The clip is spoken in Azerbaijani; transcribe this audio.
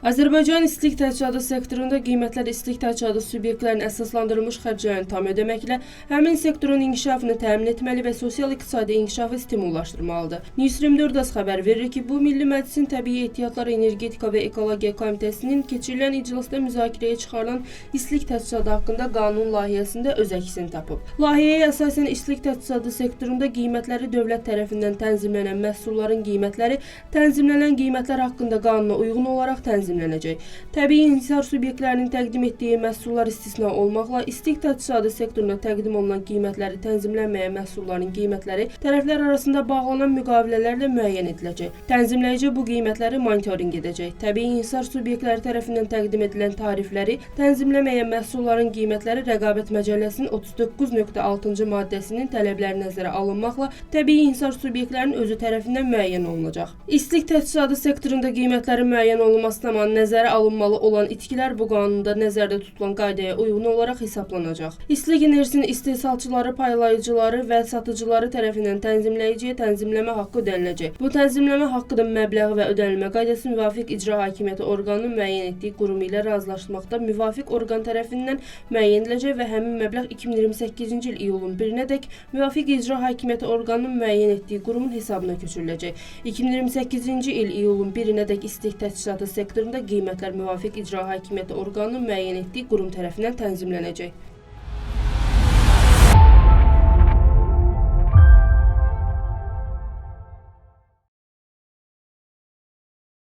Azərbaycan istilik təchizatı sektorunda qiymətlər istilik təchizatı subyektlərin əsaslandırılmış xərclərini tam ödəməklə həmin sektorun inkişafını təmin etməli və sosial-iqtisadi inkişafı stimullaşdırmalıdır. News 24 az xəbər verir ki, bu Milli Məclisin Təbii Ehtiyatlar, Energetika və Ekologiya Komitəsinin keçirilən iclasda müzakirəyə çıxarılan istilik təchizatı haqqında qanun layihəsində öz əksini tapıb. Layihəyə əsasən istilik təchizatı sektorunda qiymətləri dövlət tərəfindən tənzimlənən məhsulların qiymətləri tənzimlənən qiymətlər haqqında qanuna uyğun olaraq tənzimlənəcək. Təbii inhisar subyektlərinin təqdim etdiyi məhsullar istisna olmaqla istilik təchizatı sektoruna təqdim olunan qiymətləri tənzimlənməyən məhsulların qiymətləri tərəflər arasında bağlanan müqavilələrlə müəyyən ediləcək. Tənzimləyici bu qiymətləri monitorinq edəcək. Təbii inhisar subyektləri tərəfindən təqdim edilən tarifləri tənzimləməyən məhsulların qiymətləri Rəqabət Məcəlləsinin 39.6-cı maddəsinin tələbləri nəzərə alınmaqla təbii inhisar subyektlərinin özü tərəfindən müəyyən olunacaq. İstilik təchizatı sektorunda qiymətlərin müəyyən olunması zamanı nəzərə alınmalı olan itkilər bu qanunda nəzərdə tutulan qaydaya uyğun olaraq hesablanacaq. İstilik enerjisinin istehsalçıları, paylayıcıları və satıcıları tərəfindən tənzimləyiciyə tənzimləmə haqqı ödəniləcək. Bu tənzimləmə haqqının məbləği və ödənilmə qaydası müvafiq icra hakimiyyəti orqanının müəyyən etdiyi qurum ilə razılaşmaqda müvafiq orqan tərəfindən müəyyən ediləcək və həmin məbləğ 2028-ci il iyulun 1-nədək müvafiq icra hakimiyyəti orqanının müəyyən etdiyi qurumun hesabına köçürüləcək. 2028-ci il iyulun 1-nədək istilik təchizatı sektorunda qiymətlər müvafiq icra hakimiyyəti orqanının müəyyən etdiyi qurum tərəfindən tənzimlənəcək.